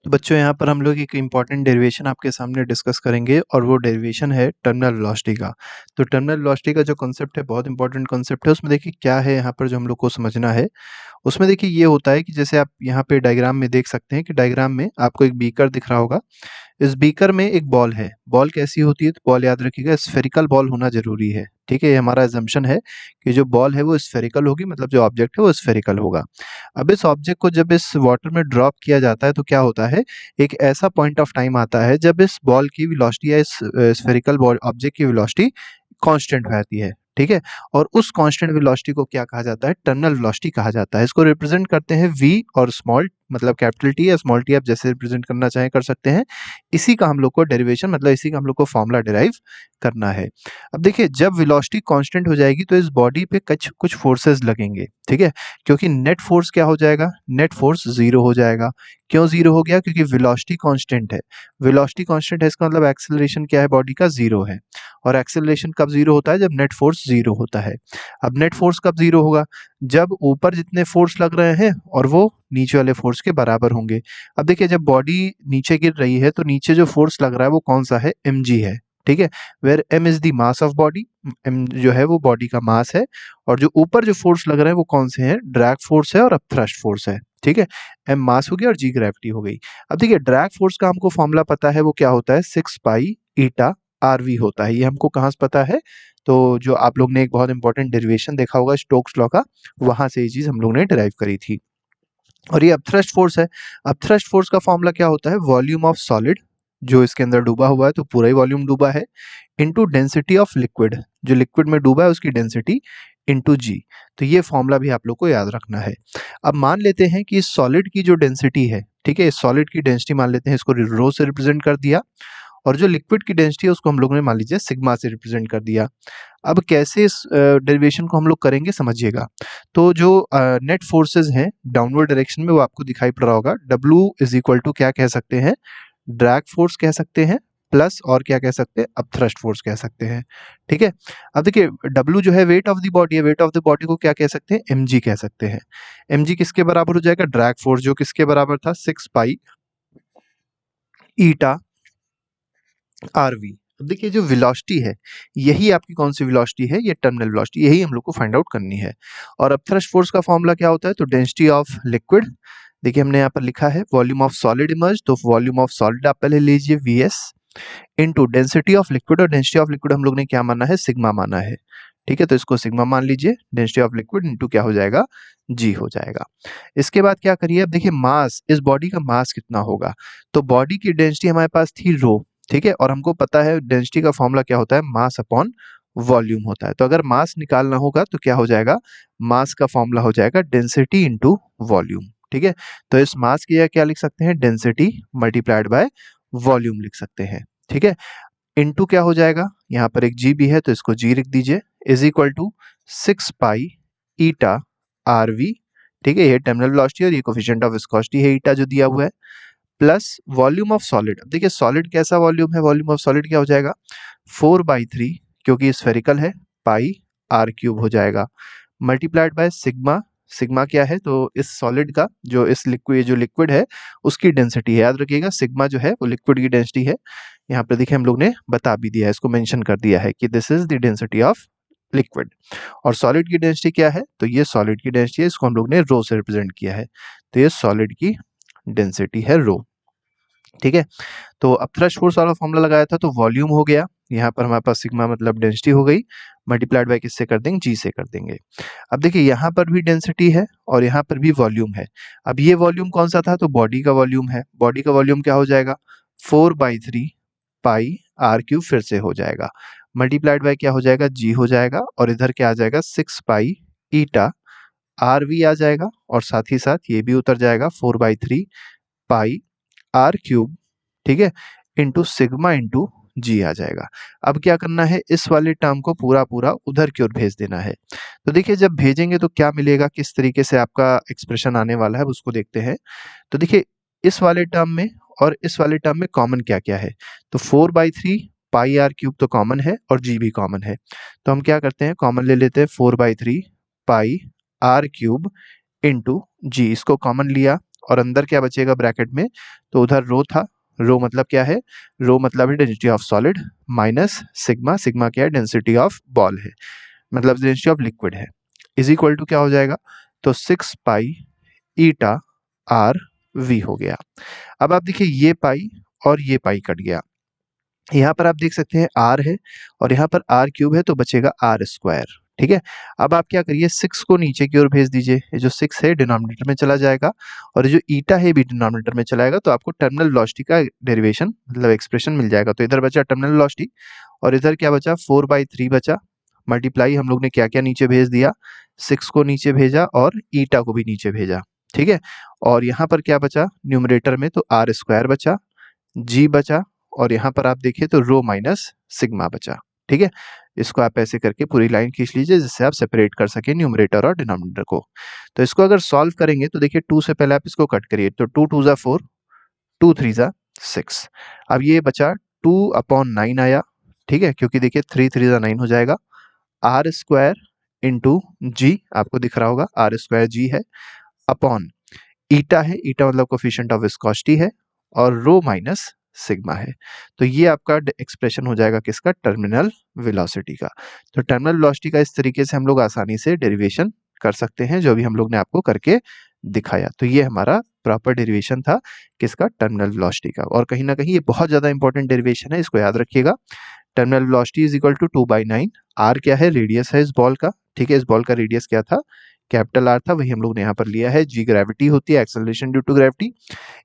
तो बच्चों यहाँ पर हम लोग एक इम्पॉर्टेंट डेरिवेशन आपके सामने डिस्कस करेंगे और वो डेरिवेशन है टर्मिनल वेलोसिटी का। तो टर्मिनल वेलोसिटी का जो कॉन्सेप्ट है बहुत इंपॉर्टेंट कॉन्सेप्ट है। उसमें देखिए क्या है यहाँ पर जो हम लोग को समझना है। उसमें देखिए ये होता है कि जैसे आप यहाँ पे डायग्राम में देख सकते हैं कि डायग्राम में आपको एक बीकर दिख रहा होगा। इस बीकर में एक बॉल है। बॉल कैसी होती है? तो बॉल याद रखिएगा स्फेरिकल बॉल होना ज़रूरी है। ठीक है? ये हमारा असम्पशन है कि जो बॉल है वो स्फेरिकल होगी, मतलब जो ऑब्जेक्ट है वो स्फेरिकल होगा। अब इस ऑब्जेक्ट को जब इस वाटर में ड्रॉप किया जाता है तो क्या होता है, एक ऐसा पॉइंट ऑफ टाइम आता है जब इस बॉल की वेलोसिटी या इस स्फेरिकल बॉल ऑब्जेक्ट की वेलोसिटी कांस्टेंट रहती है। ठीक है? और उस कांस्टेंट वेलोसिटी को क्या कहा जाता है? टर्मिनल वेलोसिटी कहा जाता है। इसको रिप्रेजेंट करते हैं v और स्मॉल, मतलब कैपिटल टी या स्मॉल टी, आप जैसे रिप्रेजेंट करना चाहें कर सकते हैं। इसी का हम लोग को डेरिवेशन, मतलब इसी का हम लोग को फॉर्मूला डिराइव करना है। अब देखिए जब वेलोसिटी कांस्टेंट हो जाएगी तो इस बॉडी पे कुछ कुछ फोर्सेस लगेंगे। ठीक है? क्योंकि नेट फोर्स क्या हो जाएगा? नेट फोर्स जीरो हो जाएगा। क्यों जीरो हो गया? क्योंकि वेलोसिटी कांस्टेंट है। वेलोसिटी कांस्टेंट है, इसका मतलब एक्सेलरेशन क्या है? बॉडी का जीरो है। और एक्सेलरेशन कब जीरो होता है? जब नेट फोर्स जीरो होता है। अब नेट फोर्स कब जीरो होगा? जब ऊपर जितने फोर्स लग रहे हैं और वो नीचे वाले फोर्स के बराबर होंगे। अब देखिए जब बॉडी नीचे गिर रही है तो नीचे जो फोर्स लग रहा है वो कौन सा है? mg है। ठीक है? Where m is the mass of body. m जो है वो बॉडी का मास है। और जो ऊपर जो फोर्स लग रहे हैं वो कौन से हैं? ड्रैग फोर्स है और अपथ्रस्ट फोर्स है। ठीक है? m मास हो गया और g ग्रेविटी हो गई। अब देखिए ड्रैग फोर्स का हमको फॉर्मूला पता है, वो क्या होता है? 6 पाई ईटा RV होता है। ये हमको कहाँ से पता है? तो जो आप लोग ने एक बहुत इंपॉर्टेंट डेरिवेशन देखा होगा स्टोक्स लॉ का, वहां से ये चीज हम लोग ने डिराइव करी थी। और ये अपथ्रस्ट फोर्स है। अपथ्रस्ट फोर्स का फॉर्मूला क्या होता है? वॉल्यूम ऑफ सॉलिड, जो इसके अंदर डूबा हुआ है तो पूरा ही वॉल्यूम डूबा है, इनटू डेंसिटी ऑफ लिक्विड, जो लिक्विड में डूबा है उसकी डेंसिटी, इनटू जी। तो ये फॉर्मूला भी आप लोग को याद रखना है। अब मान लेते हैं कि इस सॉलिड की जो डेंसिटी है, ठीक है, इस सॉलिड की डेंसिटी मान लेते हैं, इसको रो से रिप्रेजेंट कर दिया। और जो लिक्विड की डेंसिटी है उसको हम लोगों ने मान लीजिए सिग्मा से रिप्रेजेंट कर दिया। अब कैसे इस डेरिवेशन को हम लोग करेंगे समझिएगा। तो जो नेट फोर्सेस हैं डाउनवर्ड डायरेक्शन में वो आपको दिखाई पड़ रहा होगा। W इज इक्वल टू क्या कह सकते हैं? ड्रैग फोर्स कह सकते हैं, प्लस और क्या कह सकते हैं? अपथ्रस्ट फोर्स कह सकते हैं। ठीक है? अब देखिए W जो है वेट ऑफ द बॉडी है, वेट ऑफ द बॉडी को क्या कह सकते हैं? mg कह सकते हैं। mg किसके बराबर हो जाएगा? ड्रैग फोर्स, जो किसके बराबर था? 6 पाई ईटा RV। अब देखिए जो वेलोसिटी है, यही आपकी कौन सी वेलोसिटी है? ये टर्मिनल वेलोसिटी, यही हम लोग को फाइंड आउट करनी है। और अब थ्रस्ट फोर्स का फॉर्मूला क्या होता है? तो डेंसिटी ऑफ लिक्विड, देखिए हमने यहाँ पर लिखा है वॉल्यूम ऑफ सॉलिड इमर्ज, तो वॉल्यूम ऑफ सॉलिड आप पहले लीजिए Vs, into density of liquid, और डेंसिटी ऑफ लिक्विड हम लोग ने क्या माना है? सिग्मा माना है। ठीक है? तो इसको सिग्मा मान लीजिए, डेंसिटी ऑफ लिक्विड इनटू क्या हो जाएगा? जी हो जाएगा। इसके बाद क्या करिए, अब देखिए मास, इस बॉडी का मास कितना होगा? तो बॉडी की डेंसिटी हमारे पास थी रो। ठीक है? और हमको पता है डेंसिटी का फॉर्मूला क्या होता है? मास अपॉन वॉल्यूम होता है। तो अगर मास निकालना होगा तो क्या हो जाएगा? मास का फॉर्मूला हो जाएगा डेंसिटी इंटू वॉल्यूम। ठीक है? तो इस मास की जगह क्या लिख सकते हैं? डेंसिटी मल्टीप्लाइड बाय वॉल्यूम लिख सकते हैं। ठीक है? इनटू क्या हो जाएगा? यहाँ पर एक जी भी है तो इसको जी लिख दीजिए, is equal to 6 pi eta RV। ठीक है? ये टर्मिनल वेलोसिटी और ये कोफिशिएंट ऑफ विस्कोसिटी है ईटा जो दिया हुआ है, प्लस वॉल्यूम ऑफ सॉलिड। अब देखिए सॉलिड कैसा वॉल्यूम है? वॉल्यूम ऑफ सॉलिड क्या हो जाएगा? 4/3, क्योंकि स्फेरिकल है, पाई R क्यूब हो जाएगा, मल्टीप्लाइड बाय सिग्मा। सिग्मा क्या है? तो इस सॉलिड का जो इस लिक्विड, जो लिक्विड है उसकी डेंसिटी है। याद रखिएगा सिग्मा जो है वो लिक्विड की डेंसिटी है। यहाँ पे देखिए हम लोग ने बता भी दिया है, इसको मेंशन कर दिया है कि this is the density of liquid. और सॉलिड की डेंसिटी क्या है? तो ये सॉलिड की डेंसिटी है, इसको हम लोग ने रो से रिप्रेजेंट किया है। तो ये सॉलिड की डेंसिटी है रो। ठीक है? तो अब थ्रस्ट फोर्स वाला फॉर्मूला लगाया था तो वॉल्यूम हो गया, यहाँ पर हमारे पास सिग्मा मतलब डेंसिटी हो गई, मल्टीप्लाइड बाय किससे कर देंगे? जी से कर देंगे। अब देखिए यहाँ पर भी डेंसिटी है और यहाँ पर भी वॉल्यूम है। अब ये वॉल्यूम कौन सा था? तो बॉडी का वॉल्यूम है। बॉडी का वॉल्यूम क्या हो जाएगा? 4/3 पाई R क्यूब फिर से हो जाएगा, मल्टीप्लाइड बाय क्या हो जाएगा? जी हो जाएगा, और इधर क्या आ जाएगा? 6 पाई ईटा RV आ जाएगा, और साथ ही साथ ये भी उतर जाएगा 4/3 पाई R क्यूब, ठीक है, इंटू सिग्मा इंटू जी आ जाएगा। अब क्या करना है? इस वाले टर्म को पूरा पूरा उधर की ओर भेज देना है। तो देखिए जब भेजेंगे तो क्या मिलेगा, किस तरीके से आपका एक्सप्रेशन आने वाला है उसको देखते हैं। तो देखिए इस वाले टर्म में और इस वाले टर्म में कॉमन क्या क्या है? तो 4/3 पाई R क्यूब तो कॉमन है और जी भी कॉमन है। तो हम क्या करते हैं? कॉमन ले लेते हैं 4/3 पाई R क्यूब इंटू जी, इसको कॉमन लिया और अंदर क्या बचेगा ब्रैकेट में, तो उधर रो था, रो मतलब क्या है, रो मतलब है density of solid minus sigma, sigma क्या है, डेंसिटी ऑफ बॉल है, मतलब डेंसिटी ऑफ लिक्विड है, इज इक्वल टू क्या हो जाएगा, तो 6 पाई ईटा आर वी हो गया। अब आप देखिए ये पाई और ये पाई कट गया, यहाँ पर आप देख सकते हैं आर है और यहाँ पर आर क्यूब है, तो बचेगा आर स्क्वायर। ठीक है, अब आप क्या करिए 6 को नीचे की ओर भेज दीजिए, ये जो 6 है डिनोमिनेटर में चला जाएगा और ये जो ईटा है भी डिनोमिनेटर में चलाएगा, तो आपको टर्मिनल वेलोसिटी का डेरिवेशन मतलब एक्सप्रेशन मिल जाएगा। तो इधर बचा टर्मिनल वेलोसिटी और इधर क्या बचा 4/3 बचा, मल्टीप्लाई हम लोग ने क्या क्या नीचे भेज दिया, 6 को नीचे भेजा और ईटा को भी नीचे भेजा। ठीक है, और यहाँ पर क्या बचा न्यूमरेटर में, तो आर स्क्वायर बचा, जी बचा और यहाँ पर आप देखिए तो रो माइनस सिग्मा बचा। ठीक है, इसको आप ऐसे करके पूरी लाइन खींच लीजिए जिससे आप सेपरेट कर सके न्यूमरेटर और डिनोमिनेटर को। तो इसको अगर सॉल्व करेंगे तो देखिए 2 से पहले आप इसको कट करिए, तो 2 2 जा 4, 2 3 जा 6। अब ये बचा 2/9 आया। ठीक है, क्योंकि देखिए 3 3 जा 9 हो जाएगा, आर स्क्वायर इंटू जी, आपको दिख रहा होगा आर स्क्वायर जी है, अपॉन ईटा है, ईटा मतलब कोफिशिएंट ऑफ विस्कोसिटी है, और रो माइनस सिग्मा है। तो ये आपका एक्सप्रेशन हो जाएगा किसका, टर्मिनल वेलोसिटी का। तो टर्मिनल वेलोसिटी का इस तरीके से हम लोग आसानी से डेरिवेशन कर सकते हैं, जो अभी हम लोग ने आपको करके दिखाया। तो ये हमारा प्रॉपर डेरिवेशन था किसका, टर्मिनल वेलोसिटी का। और कहीं ना कहीं ये बहुत ज्यादा इंपॉर्टेंट डेरिवेशन है, इसको याद रखिएगा। Terminal velocity is equal to 2/9, r क्या है, रेडियस है इस बॉल का। ठीक है, इस बॉल का रेडियस क्या था, कैपिटल आर था, वही हम लोग ने यहाँ पर लिया है। जी ग्रेविटी होती है, acceleration due to gravity.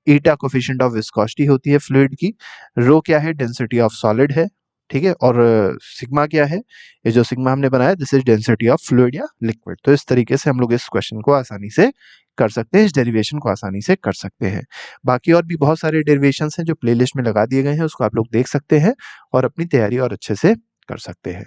Eta coefficient of viscosity होती है फ्लूइड की। रो क्या है, डेंसिटी ऑफ सॉलिड है। ठीक है, और सिग्मा क्या है, ये जो सिग्मा हमने बनाया this is density of fluid या लिक्विड। तो इस तरीके से हम लोग इस क्वेश्चन को आसानी से कर सकते हैं, इस डेरिवेशन को आसानी से कर सकते हैं। बाकी और भी बहुत सारे डेरिवेशंस हैं जो प्लेलिस्ट में लगा दिए गए हैं, उसको आप लोग देख सकते हैं और अपनी तैयारी और अच्छे से कर सकते हैं।